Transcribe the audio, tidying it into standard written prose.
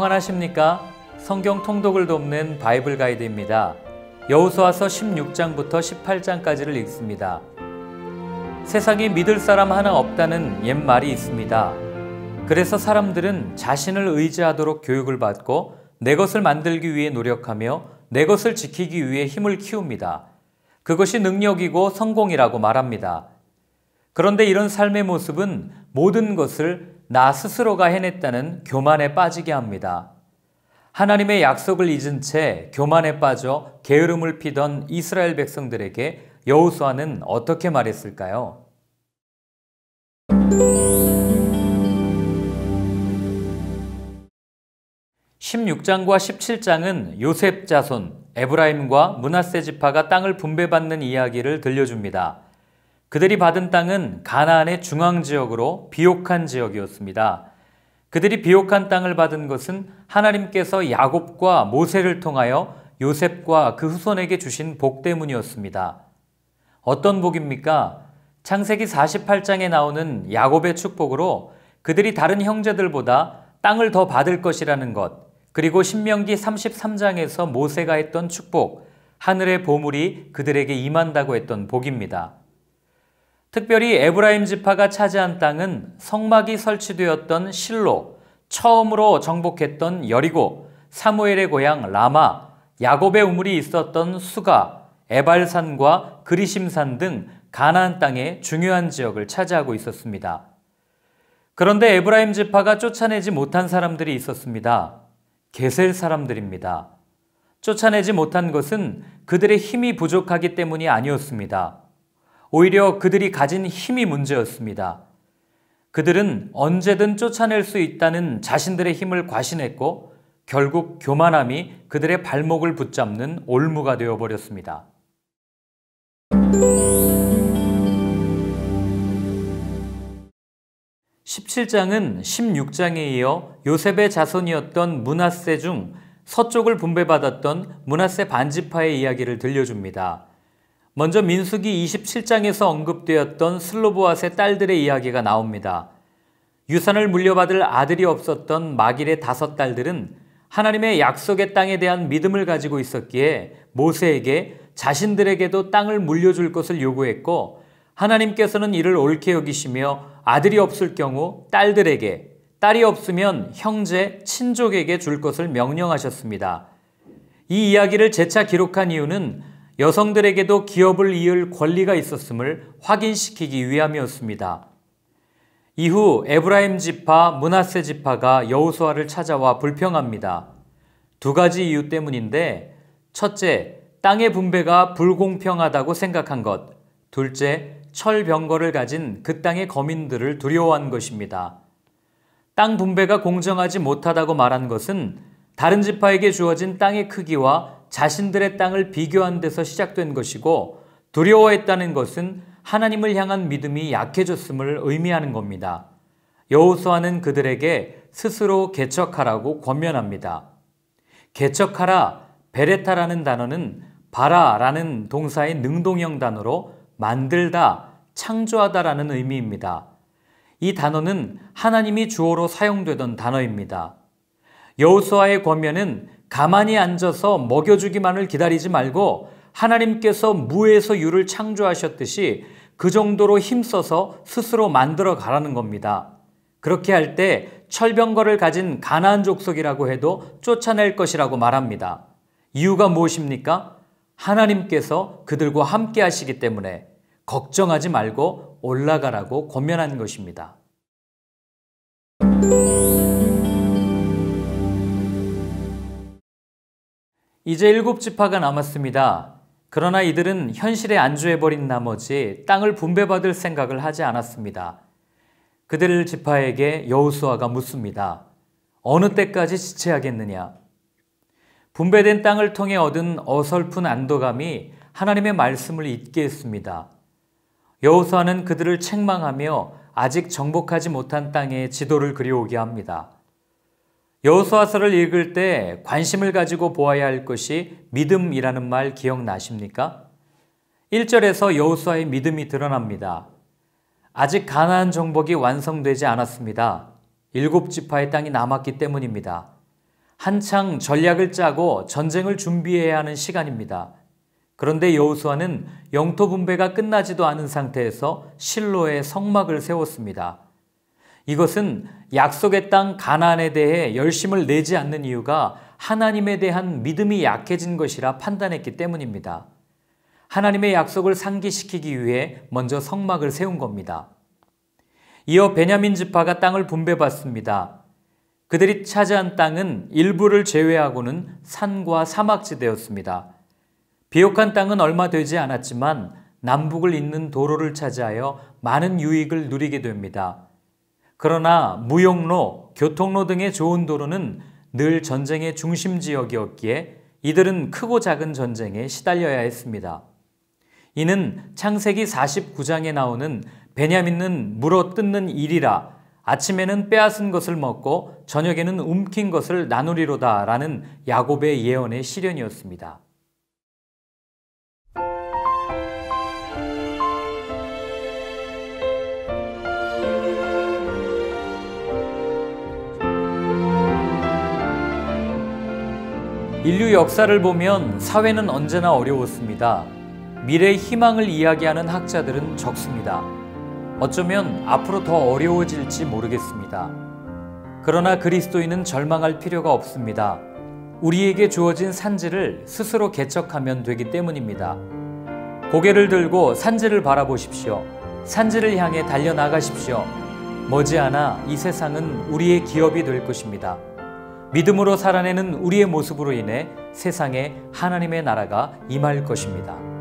평안하십니까? 성경 통독을 돕는 바이블 가이드입니다. 여호수아서 16장부터 18장까지를 읽습니다. 세상에 믿을 사람 하나 없다는 옛말이 있습니다. 그래서 사람들은 자신을 의지하도록 교육을 받고 내 것을 만들기 위해 노력하며 내 것을 지키기 위해 힘을 키웁니다. 그것이 능력이고 성공이라고 말합니다. 그런데 이런 삶의 모습은 모든 것을 나 스스로가 해냈다는 교만에 빠지게 합니다. 하나님의 약속을 잊은 채 교만에 빠져 게으름을 피던 이스라엘 백성들에게 여호수아는 어떻게 말했을까요? 16장과 17장은 요셉 자손 에브라임과 므낫세 지파가 땅을 분배받는 이야기를 들려줍니다. 그들이 받은 땅은 가나안의 중앙지역으로 비옥한 지역이었습니다. 그들이 비옥한 땅을 받은 것은 하나님께서 야곱과 모세를 통하여 요셉과 그 후손에게 주신 복 때문이었습니다. 어떤 복입니까? 창세기 48장에 나오는 야곱의 축복으로 그들이 다른 형제들보다 땅을 더 받을 것이라는 것, 그리고 신명기 33장에서 모세가 했던 축복, 하늘의 보물이 그들에게 임한다고 했던 복입니다. 특별히 에브라임 지파가 차지한 땅은 성막이 설치되었던 실로, 처음으로 정복했던 여리고, 사무엘의 고향 라마, 야곱의 우물이 있었던 수가, 에발산과 그리심산 등 가나안 땅의 중요한 지역을 차지하고 있었습니다. 그런데 에브라임 지파가 쫓아내지 못한 사람들이 있었습니다. 게셀 사람들입니다. 쫓아내지 못한 것은 그들의 힘이 부족하기 때문이 아니었습니다. 오히려 그들이 가진 힘이 문제였습니다. 그들은 언제든 쫓아낼 수 있다는 자신들의 힘을 과신했고 결국 교만함이 그들의 발목을 붙잡는 올무가 되어버렸습니다. 17장은 16장에 이어 요셉의 자손이었던 므낫세 중 서쪽을 분배받았던 므낫세 반지파의 이야기를 들려줍니다. 먼저 민수기 27장에서 언급되었던 슬로보앗의 딸들의 이야기가 나옵니다. 유산을 물려받을 아들이 없었던 마길의 5딸들은 하나님의 약속의 땅에 대한 믿음을 가지고 있었기에 모세에게 자신들에게도 땅을 물려줄 것을 요구했고 하나님께서는 이를 옳게 여기시며 아들이 없을 경우 딸들에게, 딸이 없으면 형제, 친족에게 줄 것을 명령하셨습니다. 이 이야기를 재차 기록한 이유는 여성들에게도 기업을 이을 권리가 있었음을 확인시키기 위함이었습니다. 이후 에브라임 지파, 므낫세 지파가 여호수아를 찾아와 불평합니다. 2가지 이유 때문인데, 첫째, 땅의 분배가 불공평하다고 생각한 것, 둘째, 철병거를 가진 그 땅의 거민들을 두려워한 것입니다. 땅 분배가 공정하지 못하다고 말한 것은 다른 지파에게 주어진 땅의 크기와 자신들의 땅을 비교한 데서 시작된 것이고, 두려워했다는 것은 하나님을 향한 믿음이 약해졌음을 의미하는 겁니다. 여호수아는 그들에게 스스로 개척하라고 권면합니다. 개척하라, 베레타라는 단어는 바라라는 동사의 능동형 단어로 만들다, 창조하다라는 의미입니다. 이 단어는 하나님이 주어로 사용되던 단어입니다. 여호수아의 권면은 가만히 앉아서 먹여주기만을 기다리지 말고 하나님께서 무에서 유를 창조하셨듯이 그 정도로 힘써서 스스로 만들어 가라는 겁니다. 그렇게 할 때 철병거를 가진 가나안 족속이라고 해도 쫓아낼 것이라고 말합니다. 이유가 무엇입니까? 하나님께서 그들과 함께 하시기 때문에 걱정하지 말고 올라가라고 권면한 것입니다. 이제 7지파가 남았습니다. 그러나 이들은 현실에 안주해버린 나머지 땅을 분배받을 생각을 하지 않았습니다. 그들 지파에게 여호수아가 묻습니다. 어느 때까지 지체하겠느냐? 분배된 땅을 통해 얻은 어설픈 안도감이 하나님의 말씀을 잊게 했습니다. 여호수아는 그들을 책망하며 아직 정복하지 못한 땅에 지도를 그려오게 합니다. 여호수아서를 읽을 때 관심을 가지고 보아야 할 것이 믿음이라는 말 기억나십니까? 1절에서 여호수아의 믿음이 드러납니다. 아직 가나안 정복이 완성되지 않았습니다. 7지파의 땅이 남았기 때문입니다. 한창 전략을 짜고 전쟁을 준비해야 하는 시간입니다. 그런데 여호수아는 영토 분배가 끝나지도 않은 상태에서 실로에 성막을 세웠습니다. 이것은 약속의 땅 가나안에 대해 열심을 내지 않는 이유가 하나님에 대한 믿음이 약해진 것이라 판단했기 때문입니다. 하나님의 약속을 상기시키기 위해 먼저 성막을 세운 겁니다. 이어 베냐민 지파가 땅을 분배받습니다. 그들이 차지한 땅은 일부를 제외하고는 산과 사막지대였습니다. 비옥한 땅은 얼마 되지 않았지만 남북을 잇는 도로를 차지하여 많은 유익을 누리게 됩니다. 그러나 무역로, 교통로 등의 좋은 도로는 늘 전쟁의 중심 지역이었기에 이들은 크고 작은 전쟁에 시달려야 했습니다. 이는 창세기 49장에 나오는 베냐민은 물어뜯는 일이라 아침에는 빼앗은 것을 먹고 저녁에는 움킨 것을 나누리로다 라는 야곱의 예언의 실현이었습니다. 인류 역사를 보면 사회는 언제나 어려웠습니다. 미래의 희망을 이야기하는 학자들은 적습니다. 어쩌면 앞으로 더 어려워질지 모르겠습니다. 그러나 그리스도인은 절망할 필요가 없습니다. 우리에게 주어진 산지를 스스로 개척하면 되기 때문입니다. 고개를 들고 산지를 바라보십시오. 산지를 향해 달려나가십시오. 머지않아 이 세상은 우리의 기업이 될 것입니다. 믿음으로 살아내는 우리의 모습으로 인해 세상에 하나님의 나라가 임할 것입니다.